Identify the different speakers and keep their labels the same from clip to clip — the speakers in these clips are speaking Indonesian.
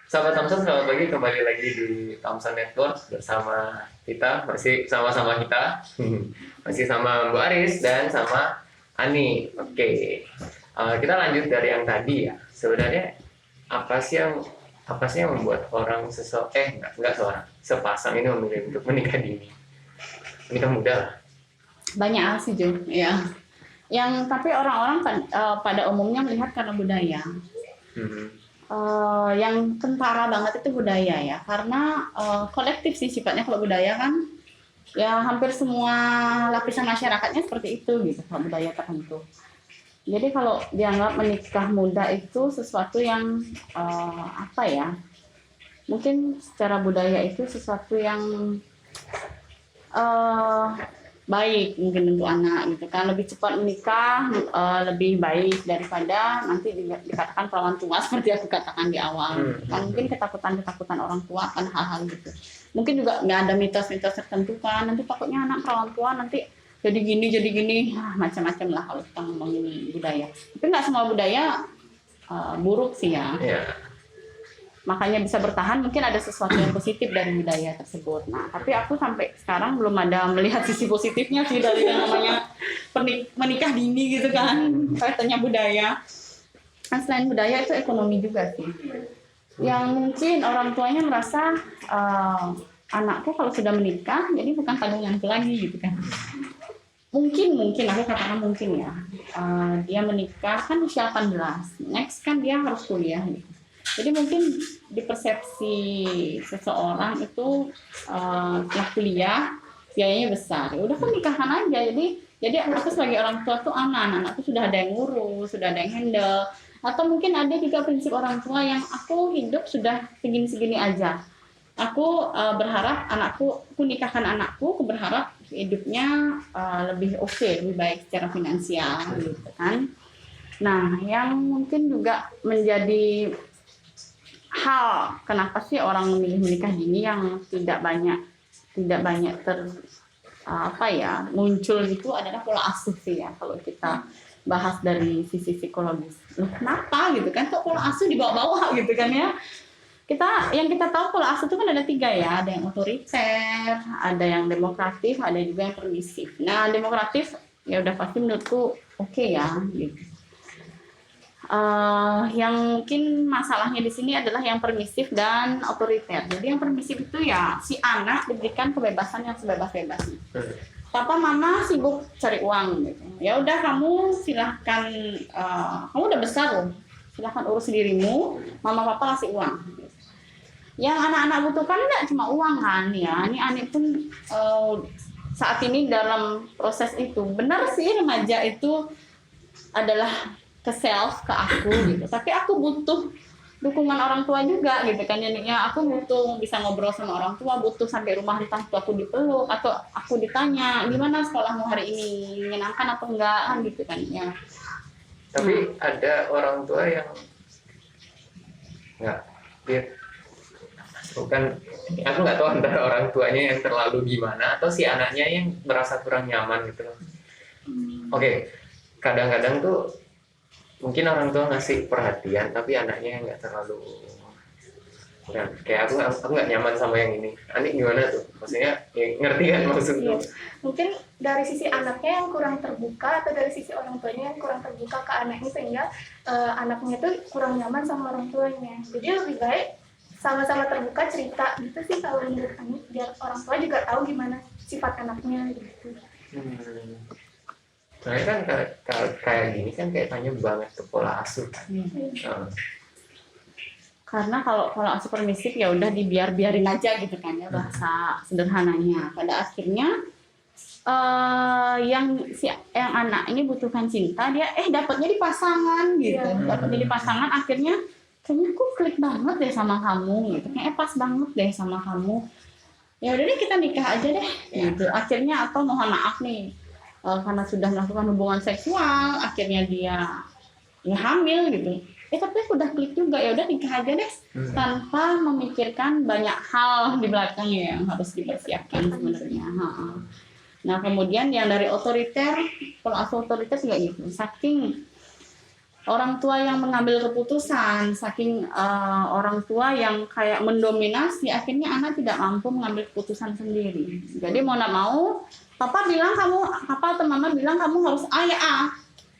Speaker 1: Sahabat Thompson, selamat pagi, kembali lagi di Thompson Network bersama kita, masih sama-sama kita, masih sama Bu Aris dan sama Ani. Oke, kita lanjut dari yang tadi ya. Sebenarnya apa sih yang membuat orang nggak seorang, sepasang ini memilih untuk menikah dini, menikah muda lah.
Speaker 2: Banyak hal sih Jo, ya. Yang tapi orang-orang pada umumnya melihat karena budaya. Yang kentara banget itu budaya ya, karena kolektif sih sifatnya kalau budaya kan, ya hampir semua lapisan masyarakatnya seperti itu gitu, kalau budaya tertentu. Jadi kalau dianggap menikah muda itu sesuatu yang mungkin secara budaya itu sesuatu yang baik mungkin untuk anak gitu kan, lebih cepat menikah lebih baik daripada nanti dikatakan perawan tua seperti aku katakan di awal gitu kan. Mungkin ketakutan orang tua akan hal-hal gitu, mungkin juga nggak ada mitos-mitos tertentu kan, nanti takutnya anak perawan tua nanti jadi gini macam-macam lah kalau kita ngomongin budaya. Tapi nggak semua budaya buruk sih ya. Makanya bisa bertahan, mungkin ada sesuatu yang positif dari budaya tersebut. Nah, tapi aku sampai sekarang belum ada melihat sisi positifnya sih dari yang namanya menikah dini gitu kan, kaitannya budaya. Nah, selain budaya itu ekonomi juga sih. Yang mungkin orang tuanya merasa anakku kalau sudah menikah, jadi bukan tanggunganku lagi gitu kan. Mungkin aku katakan mungkin ya, dia menikah kan usia 18, next kan dia harus kuliah gitu. Jadi mungkin di persepsi seseorang itu setelah kuliah biayanya besar. Ya udah kan nikahkan aja. Jadi aku sebagai orang tua tuh aman. Anakku sudah ada yang ngurus, sudah ada yang handle. Atau mungkin ada juga prinsip orang tua yang aku hidup sudah segini-segini aja. Aku berharap aku nikahkan anakku, aku berharap hidupnya lebih oke, lebih baik secara finansial gitu kan. Nah, yang mungkin juga menjadi hal kenapa sih orang memilih menikah dini yang tidak banyak muncul itu adalah pola asuh sih ya, kalau kita bahas dari sisi psikologis. Loh, kenapa gitu kan, kok pola asuh dibawa-bawa gitu kan ya. Yang kita tahu pola asuh itu kan ada 3 ya, ada yang otoriter, ada yang demokratif, ada juga yang permisif. Nah, demokratif ya udah pasti menurutku oke ya gitu. Yang mungkin masalahnya di sini adalah yang permisif dan otoriter. Jadi yang permisif itu ya si anak diberikan kebebasan yang sebebas-bebasnya. Papa mama sibuk cari uang gitu. Ya udah kamu silahkan, kamu udah besar loh, silahkan urus dirimu, mama papa kasih uang. Yang anak-anak butuhkan enggak cuma uang kan ya. Ini Ani pun saat ini dalam proses itu. Benar sih remaja itu adalah ke self, ke aku gitu. Tapi aku butuh dukungan orang tua juga gitu kan. Ya aku butuh bisa ngobrol sama orang tua, butuh sampai rumah entah itu aku dipeluk atau aku ditanya gimana sekolahmu hari ini, menyenangkan atau enggak kan gitu kan ya.
Speaker 1: Tapi ada orang tua yang aku nggak tahu antara orang tuanya yang terlalu gimana atau si anaknya yang merasa kurang nyaman gitu loh. Oke, kadang-kadang tuh mungkin orang tua ngasih perhatian tapi anaknya nggak terlalu kayak aku nggak nyaman sama yang ini. Ani gimana tuh? Maksudnya ya, ngerti kan maksudnya?
Speaker 3: Iya. Mungkin dari sisi anaknya yang kurang terbuka atau dari sisi orang tuanya yang kurang terbuka ke anaknya, sehingga anaknya tuh kurang nyaman sama orang tuanya. Jadi lebih baik sama-sama terbuka cerita gitu sih kalau menurut Ani, biar orang tua juga tahu gimana sifat anaknya gitu.
Speaker 1: Soalnya kan kayak gini kan kayak tanya banget ke pola asuh kan.
Speaker 2: Karena kalau pola asuh permisif ya udah dibiarin aja gitu kan ya, bahasa sederhananya. Pada akhirnya yang anak ini butuhkan cinta, dia dapatnya di pasangan gitu. Dapatnya di pasangan, akhirnya kayaknya aku klik banget deh sama kamu gitu. Kayaknya pas banget deh sama kamu. Ya udah deh kita nikah aja deh gitu. Akhirnya atau mohon maaf nih, karena sudah melakukan hubungan seksual, akhirnya dia hamil gitu. Tapi aku udah klik juga, ya udah nikah aja deh, tanpa memikirkan banyak hal di belakangnya yang harus dipersiapkan sebenarnya. Nah kemudian yang dari otoriter, kalau asuh otoriter juga gitu, saking orang tua yang mengambil keputusan, saking orang tua yang kayak mendominasi, akhirnya anak tidak mampu mengambil keputusan sendiri. Jadi mau nak mau, papa atau mama bilang kamu harus A ya A.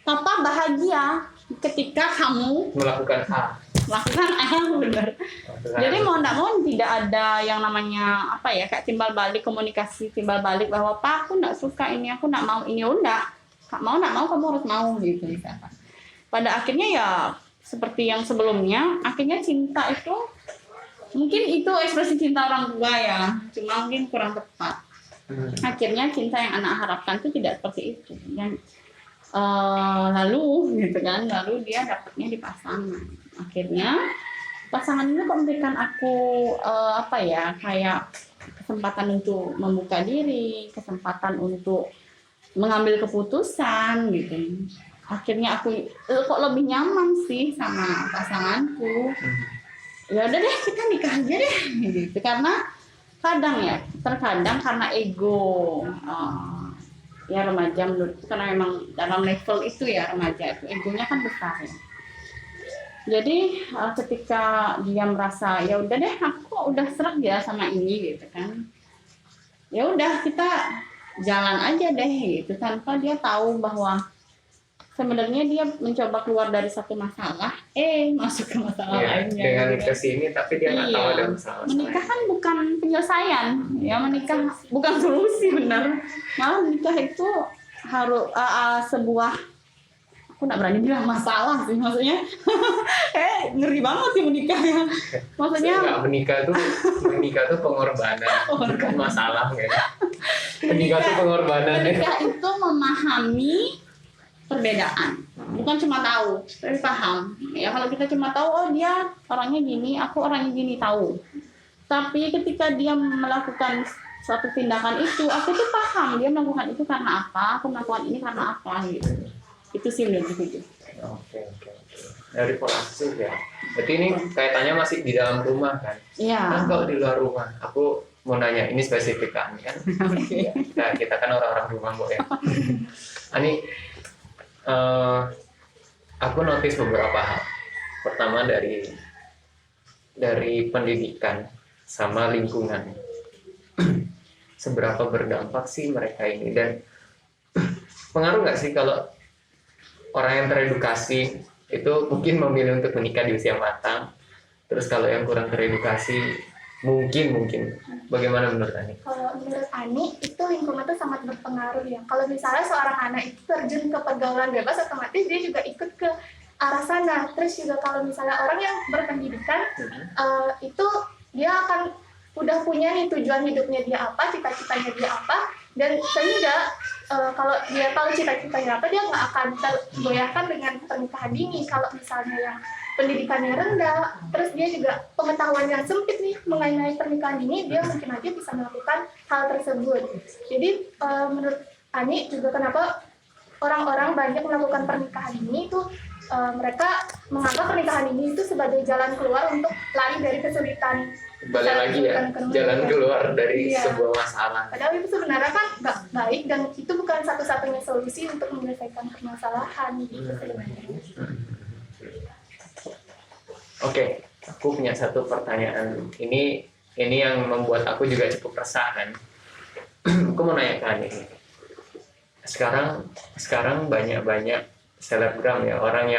Speaker 2: Papa bahagia ketika kamu
Speaker 1: Melakukan A.
Speaker 2: melakukan A, benar. Jadi mau nak mau tidak ada yang namanya apa ya, kayak timbal balik, komunikasi timbal balik bahwa pak aku nggak suka ini, aku nggak mau ini, udah nak mau kamu harus mau gitu misalkan. Pada akhirnya ya seperti yang sebelumnya, akhirnya cinta itu mungkin itu ekspresi cinta orang tua ya, cuma mungkin kurang tepat. Akhirnya cinta yang anak harapkan itu tidak seperti itu. Yang lalu gitu kan, lalu dia dapatnya di pasangan. Akhirnya pasangan ini kok memberikan aku apa ya, kayak kesempatan untuk membuka diri, kesempatan untuk mengambil keputusan gitu. Akhirnya aku kok lebih nyaman sih sama pasanganku. Ya udah deh kita nikah aja deh gitu. Karena terkadang karena ego ya remaja menurutku, karena memang dalam level itu ya remaja itu egonya kan besar ya. Jadi ketika dia merasa ya udah deh aku udah serak ya sama ini gitu kan. Ya udah kita jalan aja deh gitu, tanpa dia tahu bahwa sebenarnya dia mencoba keluar dari satu masalah, masuk ke masalah lainnya.
Speaker 1: Dengan
Speaker 2: gitu.
Speaker 1: kesini, tapi dia nggak tahu ada masalah.
Speaker 2: Menikah kan bukan penyelesaian, ya menikah bukan solusi benar. Malah menikah itu harus sebuah, aku nggak berani bilang masalah sih, maksudnya, ngeri banget sih menikah ya. Maksudnya
Speaker 1: menikah tuh pengorbanan, bukan masalah ya. Menikah tuh pengorbanan.
Speaker 2: Menikah itu memahami perbedaan, bukan cuma tahu, tapi paham. Ya kalau kita cuma tahu, oh dia orangnya gini, aku orangnya gini, tahu. Tapi ketika dia melakukan suatu tindakan itu, aku tuh paham dia melakukan itu karena apa, aku melakukan ini karena apa gitu. Itu sih menurut gitu.
Speaker 1: Oke. Dari pola asuh ya. Berarti ini kaitannya masih di dalam rumah kan?
Speaker 2: Iya.
Speaker 1: Kan kalau di luar rumah, aku mau nanya, ini spesifik kan?
Speaker 2: Okay.
Speaker 1: Ya, kita kan orang-orang rumah kok ya. Ani, aku notice beberapa hal. Pertama dari pendidikan sama lingkungan. Seberapa berdampak sih mereka ini, dan pengaruh nggak sih kalau orang yang teredukasi itu mungkin memilih untuk menikah di usia matang, terus kalau yang kurang teredukasi mungkin bagaimana menurut Ani?
Speaker 3: Kalau menurut Ani itu lingkungan itu sangat berpengaruh ya. Kalau misalnya seorang anak itu terjun ke pergaulan bebas, otomatis dia juga ikut ke arah sana. Terus juga kalau misalnya orang yang berpendidikan itu dia akan udah punya nih tujuan hidupnya dia apa, cita-citanya dia apa, dan sehingga kalau dia tahu cita-citanya apa, dia nggak akan tergoyahkan dengan pernikahan dini. Kalau misalnya yang pendidikannya rendah, terus dia juga pengetahuan yang sempit nih mengenai pernikahan dini, dia mungkin aja bisa melakukan hal tersebut. Jadi menurut Ani juga kenapa orang-orang banyak melakukan pernikahan dini itu mereka menganggap pernikahan ini itu sebagai jalan keluar untuk lari dari kesulitan.
Speaker 1: Balik lagi ya, jalan keluar dari sebuah masalah.
Speaker 3: Padahal itu sebenarnya kan nggak baik, dan itu bukan satu-satunya solusi untuk menyelesaikan permasalahan gitu sebenarnya.
Speaker 1: Oke, aku punya satu pertanyaan. Ini yang membuat aku juga cukup resah kan. Aku mau nanya ke Ani. Sekarang banyak selebgram ya, orang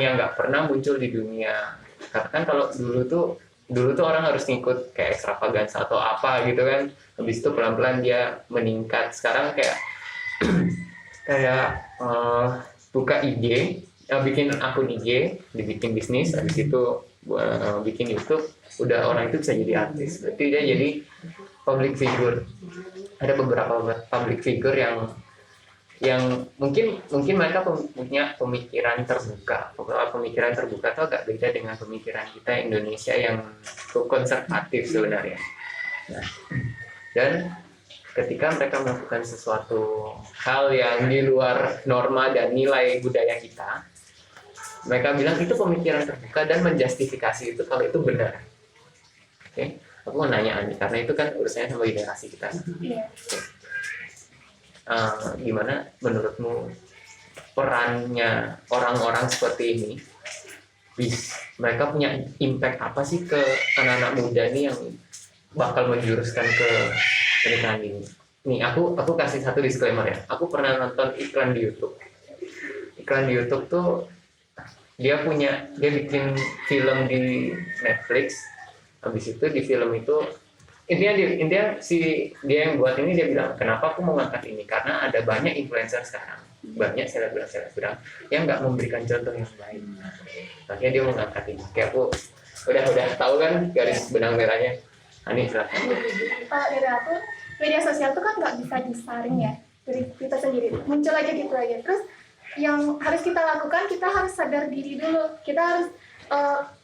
Speaker 1: yang nggak pernah muncul di dunia. Katakan kalau dulu tuh orang harus ngikut kayak ekstravaganza atau apa gitu kan. Habis itu pelan-pelan dia meningkat. Sekarang kayak buka IG, bikin akun IG, dibikin bisnis, habis itu bikin YouTube, udah orang itu bisa jadi artis. Berarti dia jadi public figure. Ada beberapa public figure yang mungkin mereka punya pemikiran terbuka. Pemikiran terbuka itu agak beda dengan pemikiran kita Indonesia yang cukup konservatif sebenarnya. Nah, dan ketika mereka melakukan sesuatu hal yang di luar norma dan nilai budaya kita, mereka bilang itu pemikiran terbuka dan menjustifikasi itu kalau itu benar. Oke, aku mau nanya Ani, karena itu kan urusannya sama generasi kita.
Speaker 3: Iya.
Speaker 1: Gimana menurutmu perannya orang-orang seperti ini, mereka punya impact apa sih ke anak-anak muda nih yang bakal menjuruskan ke pernikahan ini? Nih aku kasih satu disclaimer ya. Aku pernah nonton iklan di YouTube. Iklan di YouTube tuh dia bikin film di Netflix. Habis itu di film itu intinya dia yang buat ini, dia bilang kenapa aku mau ngangkat ini, karena ada banyak influencer sekarang, banyak selebgram yang nggak memberikan contoh yang baik. Makanya dia mau ngangkat ini. Kayak aku udah tahu kan garis benang merahnya. Ani silakan.
Speaker 3: Kalau dari aku, media sosial itu kan nggak bisa disaring ya dari kita sendiri, muncul aja gitu aja. Terus yang harus kita lakukan, kita harus sadar diri dulu. Kita harus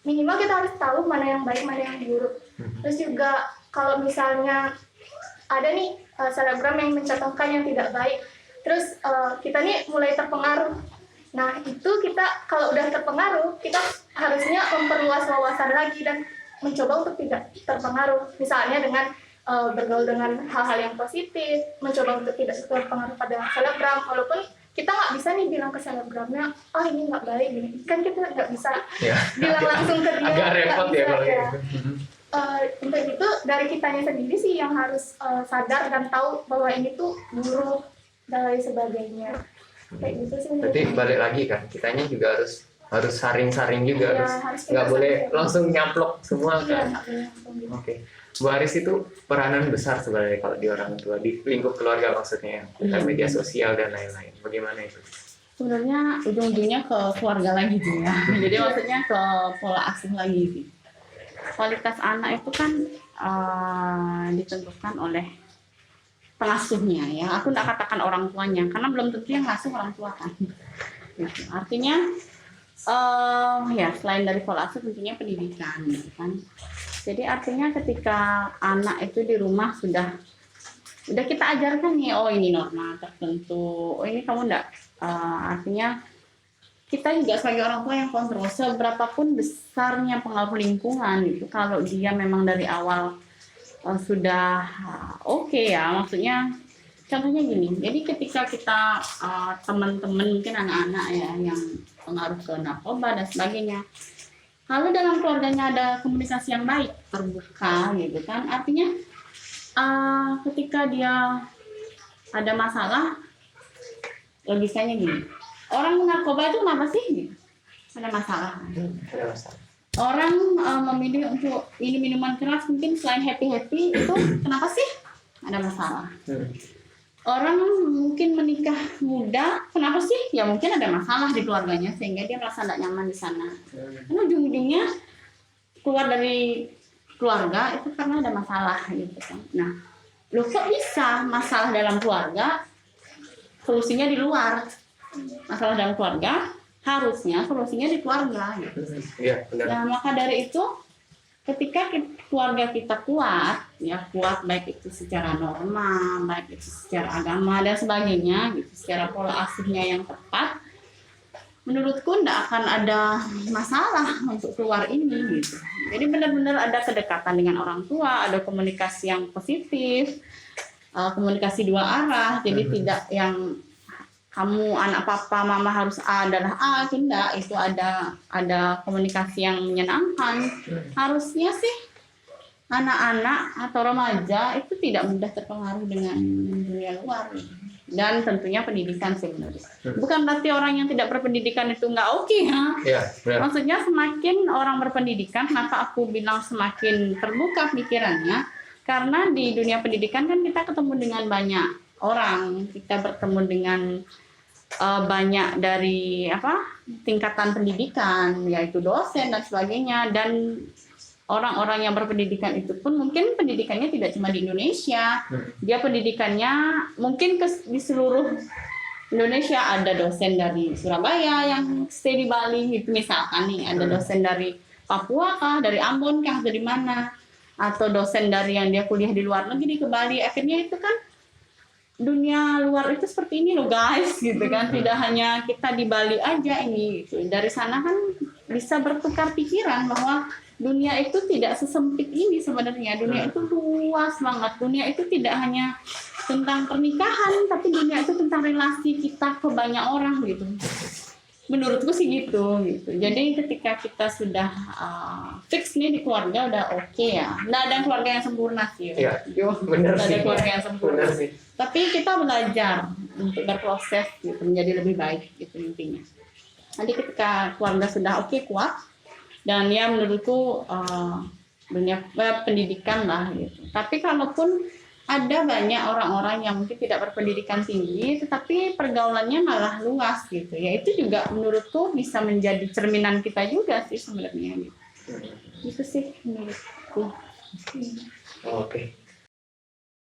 Speaker 3: minimal kita harus tahu mana yang baik, mana yang buruk. Terus juga kalau misalnya ada nih selebgram yang mencontohkan yang tidak baik, terus kita nih mulai terpengaruh. Nah itu kita kalau udah terpengaruh, kita harusnya memperluas wawasan lagi dan mencoba untuk tidak terpengaruh. Misalnya dengan bergaul dengan hal-hal yang positif, mencoba untuk tidak terpengaruh pada selebgram, walaupun kita nggak bisa nih bilang ke selebgramnya, oh ini nggak baik gini. Kan kita nggak bisa bilang langsung ke dia.
Speaker 1: Agak repot ya kalau gitu.
Speaker 3: Untuk itu dari kitanya sendiri sih yang harus sadar dan tahu bahwa ini tuh buruk dan lain sebagainya. Kayak gitu sih.
Speaker 1: Berarti balik lagi kan, kitanya juga harus saring-saring juga,
Speaker 3: harus
Speaker 1: nggak
Speaker 3: kita
Speaker 1: boleh
Speaker 3: saring.
Speaker 1: langsung nyaplok semua
Speaker 3: Iya,
Speaker 1: kan.
Speaker 3: nggak boleh langsung gitu.
Speaker 1: Oke, Bu Aris itu peranan besar sebenarnya kalau di orang tua, di lingkup keluarga maksudnya, bukan media sosial dan lain-lain. Bagaimana itu?
Speaker 2: Sebenarnya ujung-ujungnya ke keluarga lagi sih ya. Jadi maksudnya ke pola asuh lagi sih. Kualitas anak itu kan ditentukan oleh pengasuhnya ya. Aku nggak katakan orang tuanya, karena belum tentu yang ngasuh orang tua kan. Gitu. Artinya ya selain dari pola asuh tentunya pendidikan gitu kan. Jadi artinya ketika anak itu di rumah sudah kita ajarkan nih, oh ini norma tertentu, oh ini kamu enggak, artinya kita juga sebagai orang tua yang kontrol seberapapun besarnya pengaruh lingkungan itu, kalau dia memang dari awal sudah oke ya, maksudnya contohnya gini, jadi ketika kita teman-teman mungkin anak-anak ya yang pengaruh ke narkoba dan sebagainya, kalau dalam keluarganya ada komunikasi yang baik, terbuka gitu kan, artinya ketika dia ada masalah, logikanya gini, orang narkoba itu kenapa sih? Gitu. Ada masalah. Orang memilih untuk minum minuman keras mungkin selain happy itu kenapa sih? Ada masalah. Orang mungkin menikah muda, kenapa sih? Ya mungkin ada masalah di keluarganya sehingga dia merasa tidak nyaman di sana. Karena ujung-ujungnya keluar dari keluarga itu karena ada masalah gitu kan. Nah, loh kok bisa masalah dalam keluarga solusinya di luar? Masalah dalam keluarga harusnya solusinya di keluarga gitu.
Speaker 1: Iya, benar.
Speaker 2: Nah, maka dari itu ketika keluarga kita kuat, ya kuat baik itu secara norma, baik itu secara agama dan sebagainya, gitu, secara pola asuhnya yang tepat, menurutku tidak akan ada masalah untuk keluar ini gitu. Jadi benar-benar ada kedekatan dengan orang tua, ada komunikasi yang positif, komunikasi dua arah. Jadi tidak yang kamu anak papa mama harus A adalah A, tidak, itu ada komunikasi yang menyenangkan. Harusnya sih anak-anak atau remaja itu tidak mudah terpengaruh dengan dunia luar, dan tentunya pendidikan sebenarnya. Bukan berarti orang yang tidak berpendidikan itu nggak oke ya.
Speaker 1: Iya, benar.
Speaker 2: Maksudnya semakin orang berpendidikan, kenapa aku bilang semakin terbuka pikirannya? Karena di dunia pendidikan kan kita ketemu dengan banyak orang, kita bertemu dengan banyak dari tingkatan pendidikan, yaitu dosen dan sebagainya, dan orang-orang yang berpendidikan itu pun mungkin pendidikannya tidak cuma di Indonesia, dia pendidikannya mungkin di seluruh Indonesia. Ada dosen dari Surabaya yang stay di Bali gitu misalkan nih, ada dosen dari Papua kah, dari Ambon kah, dari mana, atau dosen dari yang dia kuliah di luar negeri ke Bali. Akhirnya itu kan dunia luar itu seperti ini loh guys gitu kan, tidak hanya kita di Bali aja ini gitu. Dari sana kan bisa bertukar pikiran bahwa dunia itu tidak sesempit ini sebenarnya, dunia itu luas banget, dunia itu tidak hanya tentang pernikahan, tapi dunia itu tentang relasi kita ke banyak orang gitu. Menurutku sih gitu. Jadi ketika kita sudah fix nih di keluarga udah oke ya. Nggak ada keluarga yang sempurna sih.
Speaker 1: Iya,
Speaker 2: Yo,
Speaker 1: bener
Speaker 2: nggak ada
Speaker 1: sih.
Speaker 2: keluarga yang sempurna.
Speaker 1: Bener sih.
Speaker 2: Tapi kita belajar untuk berproses gitu menjadi lebih baik gitu intinya. Nanti ketika keluarga sudah oke kuat dan ya menurutku dunia pendidikan lah gitu. Tapi kalaupun ada banyak orang-orang yang mungkin tidak berpendidikan tinggi tetapi pergaulannya malah luas gitu. Ya itu juga menurutku bisa menjadi cerminan kita juga sih sebenarnya gitu. Itu sih menurutku.
Speaker 1: Oke.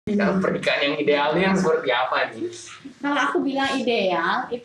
Speaker 1: Nah, pernikahan yang idealnya yang seperti apa nih?
Speaker 2: Kalau aku bilang ideal itu